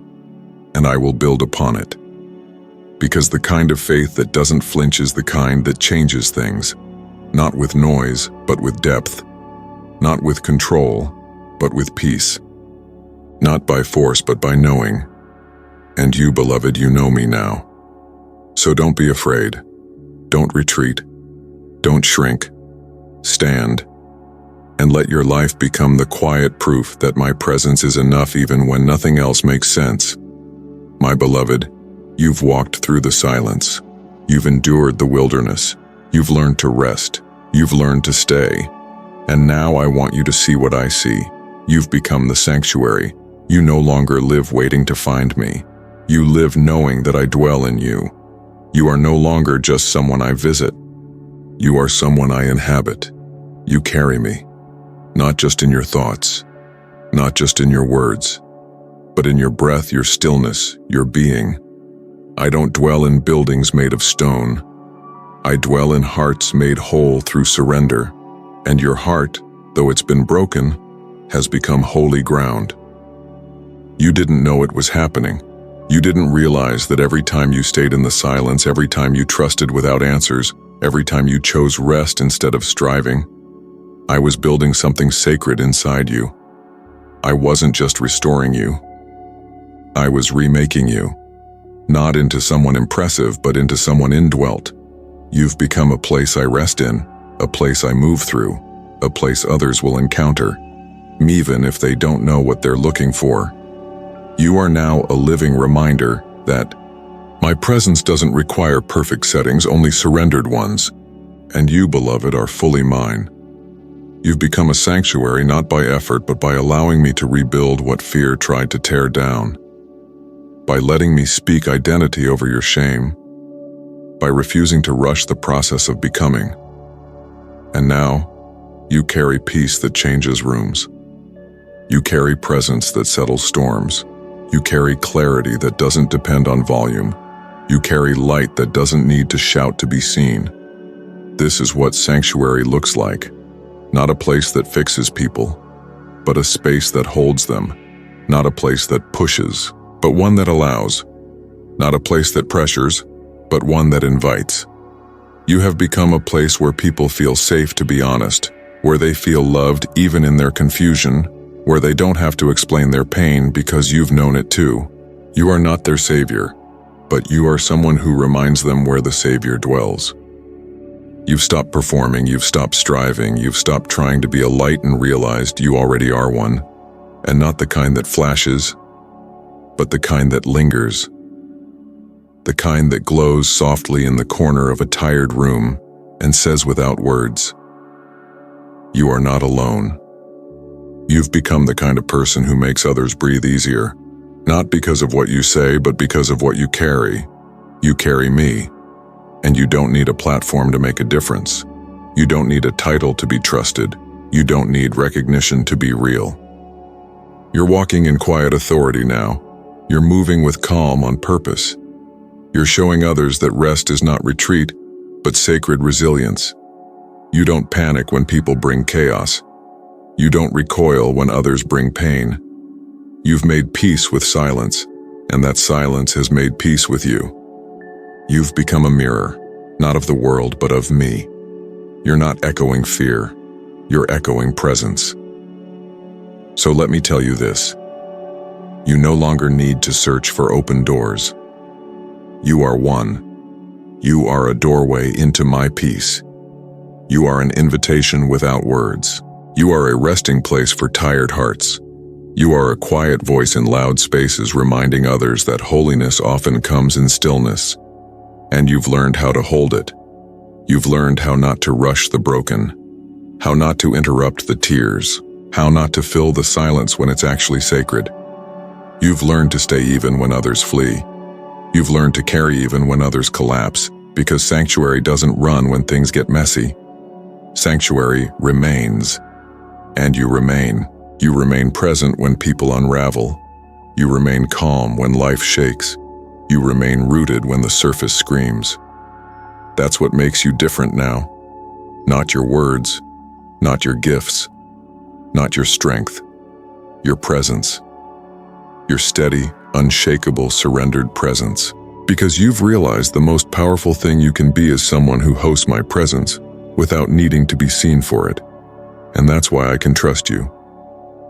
and I will build upon it. Because the kind of faith that doesn't flinch is the kind that changes things, not with noise, but with depth, not with control, but with peace, not by force, but by knowing. And you, beloved, you know me now. So don't be afraid. Don't retreat. Don't shrink. Stand. And let your life become the quiet proof that my presence is enough even when nothing else makes sense. My beloved, you've walked through the silence. You've endured the wilderness. You've learned to rest. You've learned to stay. And now I want you to see what I see. You've become the sanctuary. You no longer live waiting to find me. You live knowing that I dwell in you. You are no longer just someone I visit. You are someone I inhabit. You carry me, not just in your thoughts, not just in your words, but in your breath, your stillness, your being. I don't dwell in buildings made of stone. I dwell in hearts made whole through surrender, and your heart, though it's been broken, has become holy ground. You didn't know it was happening. You didn't realize that every time you stayed in the silence, every time you trusted without answers, every time you chose rest instead of striving, I was building something sacred inside you. I wasn't just restoring you. I was remaking you, not into someone impressive, but into someone indwelt. You've become a place I rest in, a place I move through, a place others will encounter, even if they don't know what they're looking for. You are now a living reminder that my presence doesn't require perfect settings, only surrendered ones. And you, beloved, are fully mine. You've become a sanctuary not by effort, but by allowing me to rebuild what fear tried to tear down. By letting me speak identity over your shame. By refusing to rush the process of becoming. And now, you carry peace that changes rooms. You carry presence that settles storms. You carry clarity that doesn't depend on volume. You carry light that doesn't need to shout to be seen. This is what sanctuary looks like. Not a place that fixes people, but a space that holds them. Not a place that pushes, but one that allows. Not a place that pressures, but one that invites. You have become a place where people feel safe to be honest, where they feel loved even in their confusion, where they don't have to explain their pain because you've known it too. You are not their savior, but you are someone who reminds them where the Savior dwells. You've stopped performing, you've stopped striving, you've stopped trying to be a light and realized you already are one, and not the kind that flashes, but the kind that lingers. The kind that glows softly in the corner of a tired room and says without words, "You are not alone." You've become the kind of person who makes others breathe easier, not because of what you say, but because of what you carry. You carry me, and you don't need a platform to make a difference. You don't need a title to be trusted. You don't need recognition to be real. You're walking in quiet authority now. You're moving with calm on purpose. You're showing others that rest is not retreat, but sacred resilience. You don't panic when people bring chaos. You don't recoil when others bring pain. You've made peace with silence, and that silence has made peace with you. You've become a mirror, not of the world, but of me. You're not echoing fear, you're echoing presence. So let me tell you this. You no longer need to search for open doors. You are one. You are a doorway into my peace. You are an invitation without words. You are a resting place for tired hearts. You are a quiet voice in loud spaces reminding others that holiness often comes in stillness. And you've learned how to hold it. You've learned how not to rush the broken, how not to interrupt the tears, how not to fill the silence when it's actually sacred. You've learned to stay even when others flee. You've learned to carry even when others collapse, because sanctuary doesn't run when things get messy. Sanctuary remains. And you remain. You remain present when people unravel. You remain calm when life shakes. You remain rooted when the surface screams. That's what makes you different now. Not your words, not your gifts, not your strength, your presence. Your steady, unshakable, surrendered presence. Because you've realized the most powerful thing you can be is someone who hosts my presence without needing to be seen for it. And that's why I can trust you.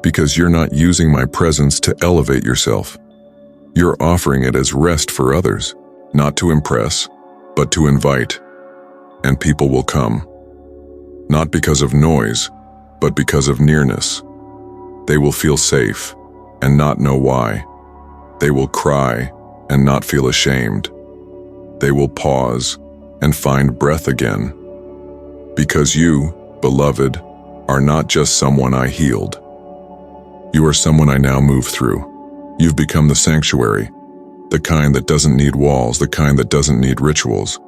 Because you're not using my presence to elevate yourself. You're offering it as rest for others, not to impress, but to invite. And people will come. Not because of noise, but because of nearness. They will feel safe and not know why. They will cry and not feel ashamed. They will pause and find breath again. Because you, beloved, are not just someone I healed. You are someone I now move through. You've become the sanctuary, the kind that doesn't need walls, the kind that doesn't need rituals,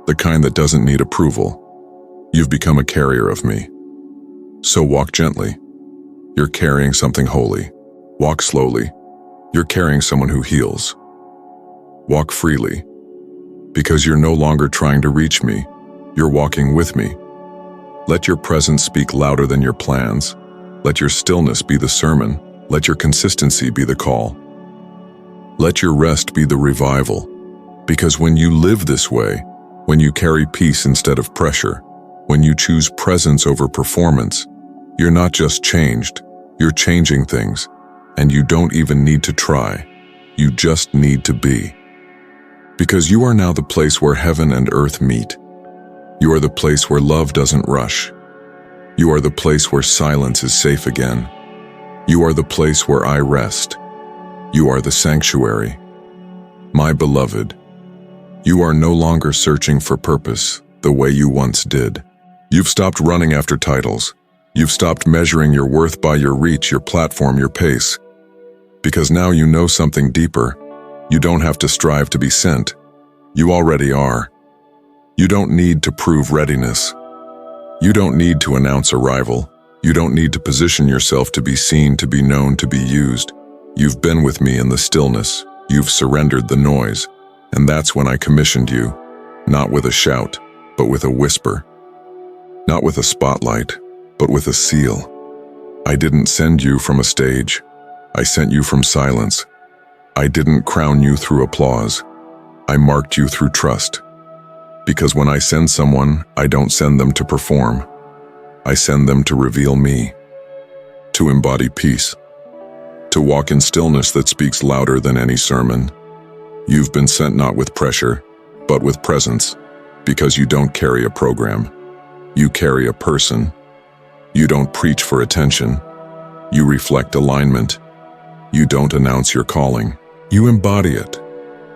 the kind that doesn't need approval. You've become a carrier of me. So walk gently. You're carrying something holy. Walk slowly. You're carrying someone who heals. Walk freely. Because you're no longer trying to reach me. You're walking with me. Let your presence speak louder than your plans. Let your stillness be the sermon. Let your consistency be the call. Let your rest be the revival. Because when you live this way, when you carry peace instead of pressure, when you choose presence over performance, you're not just changed, you're changing things. And you don't even need to try. You just need to be. Because you are now the place where heaven and earth meet. You are the place where love doesn't rush. You are the place where silence is safe again. You are the place where I rest. You are the sanctuary. My beloved, you are no longer searching for purpose the way you once did. You've stopped running after titles. You've stopped measuring your worth by your reach, your platform, your pace. Because now you know something deeper. You don't have to strive to be sent. You already are. You don't need to prove readiness. You don't need to announce arrival. You don't need to position yourself to be seen, to be known, to be used. You've been with me in the stillness. You've surrendered the noise. And that's when I commissioned you, not with a shout, but with a whisper. Not with a spotlight, but with a seal. I didn't send you from a stage. I sent you from silence. I didn't crown you through applause. I marked you through trust. Because when I send someone, I don't send them to perform. I send them to reveal me, to embody peace, to walk in stillness that speaks louder than any sermon. You've been sent not with pressure, but with presence, because you don't carry a program. You carry a person. You don't preach for attention. You reflect alignment. You don't announce your calling. You embody it.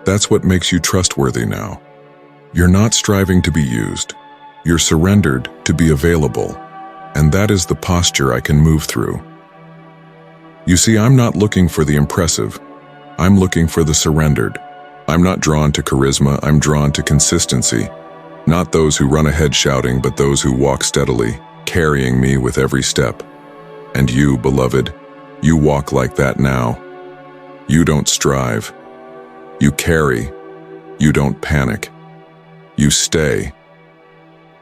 That's what makes you trustworthy now. You're not striving to be used. You're surrendered to be available. And that is the posture I can move through. You see, I'm not looking for the impressive. I'm looking for the surrendered. I'm not drawn to charisma, I'm drawn to consistency. Not those who run ahead shouting, but those who walk steadily, carrying me with every step. And you, beloved, you walk like that now. You don't strive. You carry. You don't panic. You stay.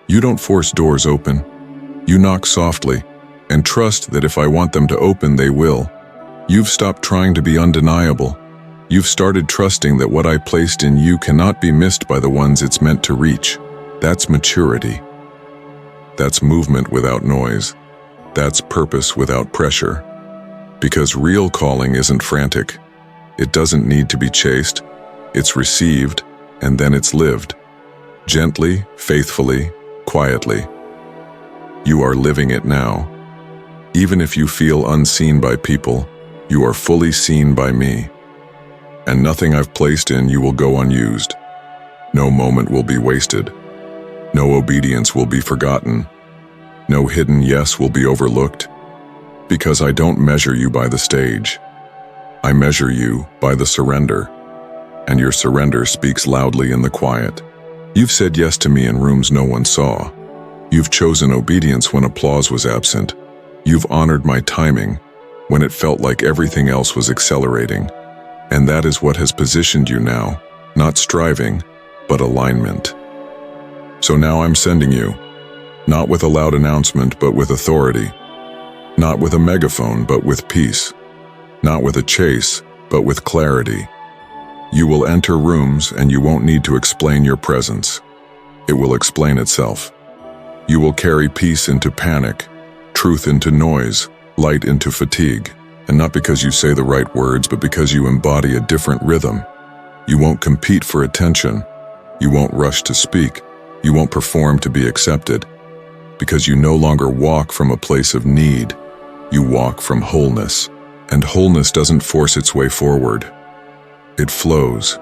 You don't force doors open. You knock softly and trust that if I want them to open, they will. You've stopped trying to be undeniable. You've started trusting that what I placed in you cannot be missed by the ones it's meant to reach. That's maturity. That's movement without noise. That's purpose without pressure. Because real calling isn't frantic. It doesn't need to be chased. It's received, and then it's lived. Gently, faithfully, quietly. You are living it now. Even if you feel unseen by people, you are fully seen by me. And nothing I've placed in you will go unused. No moment will be wasted. No obedience will be forgotten. No hidden yes will be overlooked. Because I don't measure you by the stage. I measure you by the surrender. And your surrender speaks loudly in the quiet. You've said yes to me in rooms no one saw. You've chosen obedience when applause was absent. You've honored my timing when it felt like everything else was accelerating. And that is what has positioned you now, not striving, but alignment. So now I'm sending you, Not with a loud announcement, but with authority. Not with a megaphone, but with peace. Not with a chase, but with clarity. You will enter rooms and you won't need to explain your presence. It will explain itself. You will carry peace into panic, truth into noise, light into fatigue. And not because you say the right words, but because you embody a different rhythm. You won't compete for attention. You won't rush to speak. You won't perform to be accepted. Because you no longer walk from a place of need. You walk from wholeness. And wholeness doesn't force its way forward. It flows.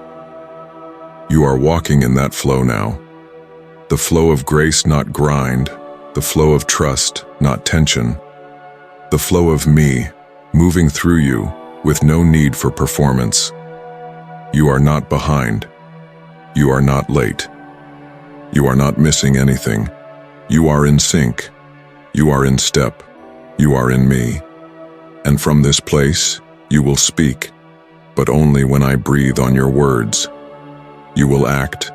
You are walking in that flow now. The flow of grace, not grind. The flow of trust, not tension. The flow of me, moving through you with no need for performance. You are not behind. You are not late. You are not missing anything. You are in sync. You are in step. You are in me. And from this place, you will speak, but only when I breathe on your words. You will act,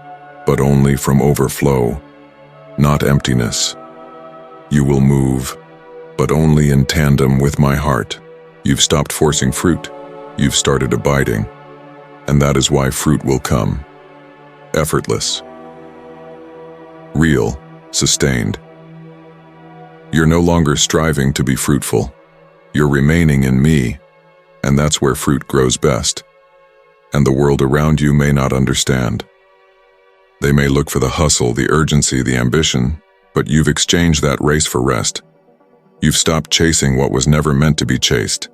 but only from overflow, not emptiness. You will move, but only in tandem with my heart. You've stopped forcing fruit. You've started abiding. And that is why fruit will come. Effortless. Real, sustained. You're no longer striving to be fruitful. You're remaining in me, and that's where fruit grows best. And the world around you may not understand. They may look for the hustle, the urgency, the ambition, but you've exchanged that race for rest. You've stopped chasing what was never meant to be chased,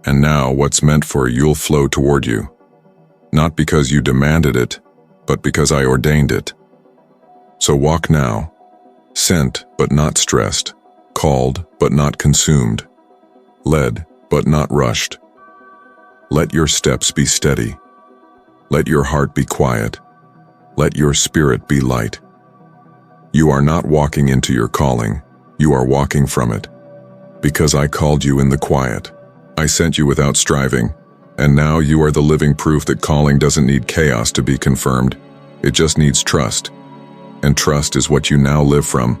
and now what's meant for you'll flow toward you. Not because you demanded it, but because I ordained it. So walk now, sent but not stressed, called but not consumed, led but not rushed. Let your steps be steady. Let your heart be quiet. Let your spirit be light. You are not walking into your calling, you are walking from it. Because I called you in the quiet. I sent you without striving, and now you are the living proof that calling doesn't need chaos to be confirmed. It just needs trust. And trust is what you now live from.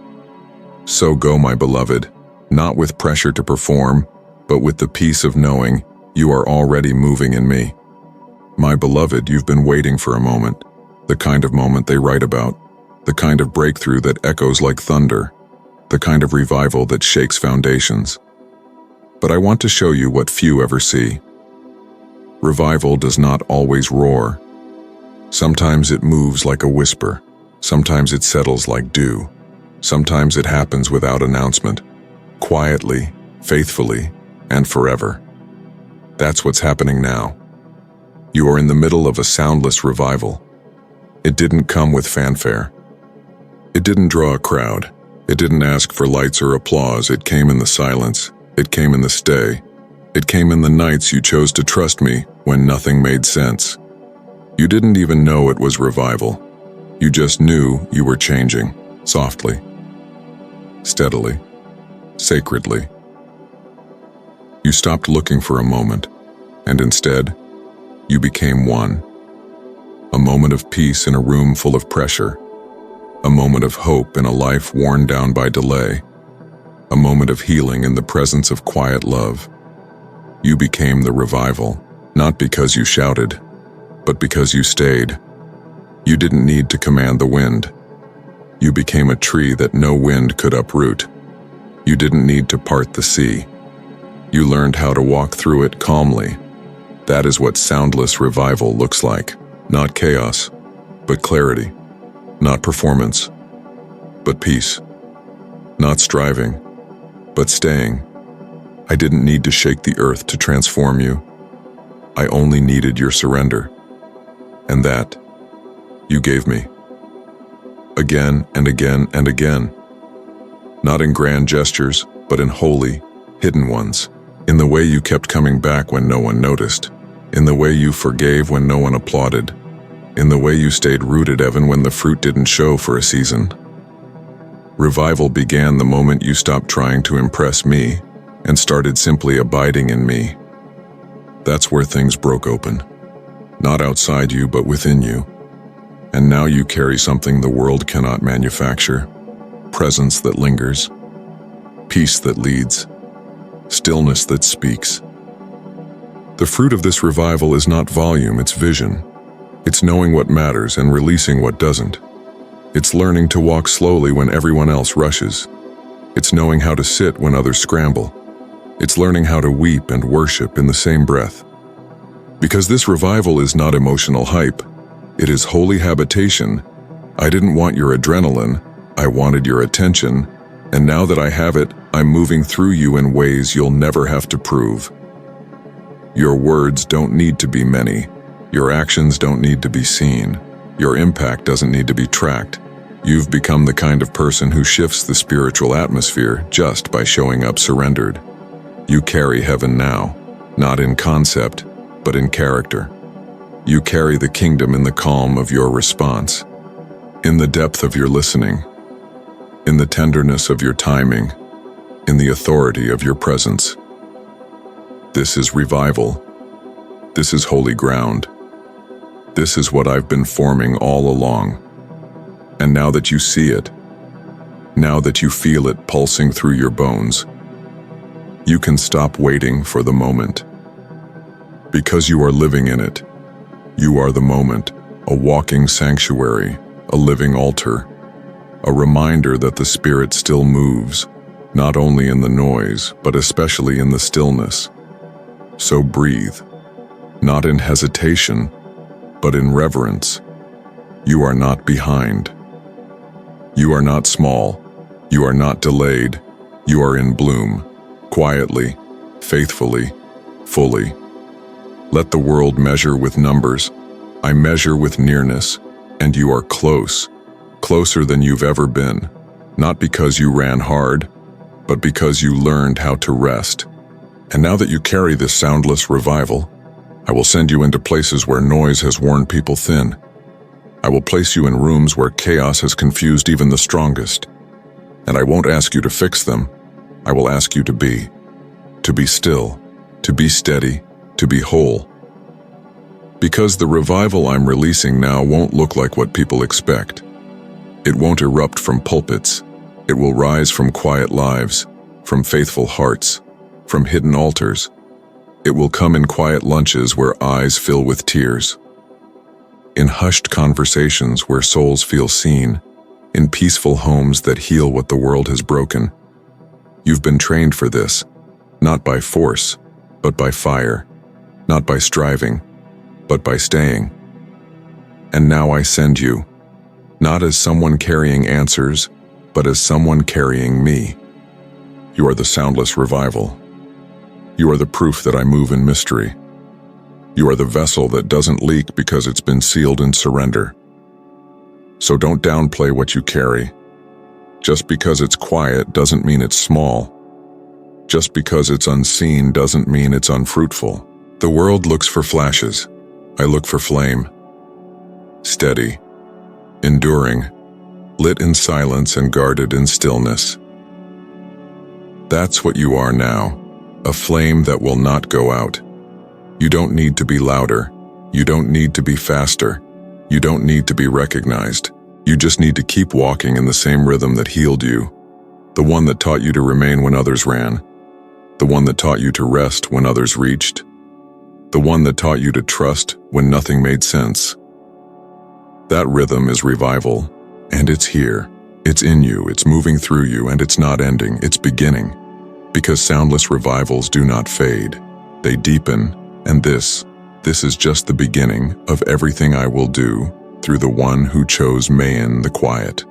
So go, my beloved, not with pressure to perform, but with the peace of knowing you are already moving in me. My beloved, you've been waiting for a moment, the kind of moment they write about, the kind of breakthrough that echoes like thunder, the kind of revival that shakes foundations. But I want to show you what few ever see. Revival does not always roar. Sometimes it moves like a whisper. Sometimes it settles like dew. Sometimes it happens without announcement, quietly, faithfully, and forever. That's what's happening now. You are in the middle of a soundless revival. It didn't come with fanfare. It didn't draw a crowd. It didn't ask for lights or applause. It came in the silence. It came in the stay. It came in the nights you chose to trust me when nothing made sense. You didn't even know it was revival. You just knew you were changing, softly, steadily, sacredly. You stopped looking for a moment, and instead, you became one. A moment of peace in a room full of pressure. A moment of hope in a life worn down by delay. A moment of healing in the presence of quiet love. You became the revival, not because you shouted, but because you stayed. You didn't need to command the wind. You became a tree that no wind could uproot. You didn't need to part the sea. You learned how to walk through it calmly. That is what soundless revival looks like. Not chaos, but clarity. Not performance, but peace. Not striving, but staying. I didn't need to shake the earth to transform you. I only needed your surrender. And that, you gave me. Again and again and again. Not in grand gestures, but in holy, hidden ones. In the way you kept coming back when no one noticed. In the way you forgave when no one applauded. In the way you stayed rooted even when the fruit didn't show for a season. Revival began the moment you stopped trying to impress me and started simply abiding in me. That's where things broke open. Not outside you, but within you. And now you carry something the world cannot manufacture. presence that lingers, peace that leads, stillness that speaks. The fruit of this revival is not volume, it's vision. It's knowing what matters and releasing what doesn't. It's learning to walk slowly when everyone else rushes. It's knowing how to sit when others scramble. It's learning how to weep and worship in the same breath. Because this revival is not emotional hype, it is holy habitation. I didn't want your adrenaline, I wanted your attention, and now that I have it, I'm moving through you in ways you'll never have to prove. Your words don't need to be many. Your actions don't need to be seen. Your impact doesn't need to be tracked. You've become the kind of person who shifts the spiritual atmosphere just by showing up surrendered. You carry heaven now, not in concept, but in character. You carry the kingdom in the calm of your response, in the depth of your listening, in the tenderness of your timing, in the authority of your presence. This is revival. This is holy ground. This is what I've been forming all along. And now that you see it, now that you feel it pulsing through your bones, you can stop waiting for the moment. Because you are living in it, you are the moment, a walking sanctuary, a living altar, a reminder that the Spirit still moves, not only in the noise, but especially in the stillness. So breathe, not in hesitation, but in reverence. You are not behind. You are not small. You are not delayed. You are in bloom, quietly, faithfully, fully. Let the world measure with numbers. I measure with nearness, and you are close, closer than you've ever been, not because you ran hard, but because you learned how to rest. And now that you carry this soundless revival, I will send you into places where noise has worn people thin. I will place you in rooms where chaos has confused even the strongest. And I won't ask you to fix them. I will ask you to be still, to be steady, to be whole. Because the revival I'm releasing now won't look like what people expect. It won't erupt from pulpits. It will rise from quiet lives, from faithful hearts, from hidden altars. It will come in quiet lunches where eyes fill with tears, in hushed conversations where souls feel seen, in peaceful homes that heal what the world has broken. You've been trained for this, not by force, but by fire, not by striving, but by staying. And now I send you, not as someone carrying answers, but as someone carrying me. You are the soundless revival. You are the proof that I move in mystery. You are the vessel that doesn't leak because it's been sealed in surrender. So don't downplay what you carry. Just because it's quiet doesn't mean it's small. Just because it's unseen doesn't mean it's unfruitful. The world looks for flashes. I look for flame. Steady, enduring, lit in silence and guarded in stillness. That's what you are now, a flame that will not go out. You don't need to be louder. You don't need to be faster. You don't need to be recognized. You just need to keep walking in the same rhythm that healed you, the one that taught you to remain when others ran, the one that taught you to rest when others reached, the one that taught you to trust when nothing made sense. That rhythm is revival, and it's here. It's in you, it's moving through you, and it's not ending, it's beginning. Because soundless revivals do not fade, they deepen, and this is just the beginning of everything I will do through the one who chose Mayan the quiet.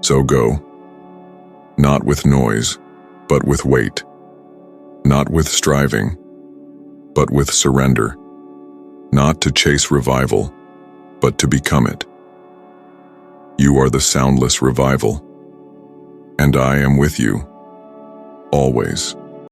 So go, not with noise, but with weight, not with striving, but with surrender, not to chase revival, but to become it. You are the soundless revival, and I am with you, always.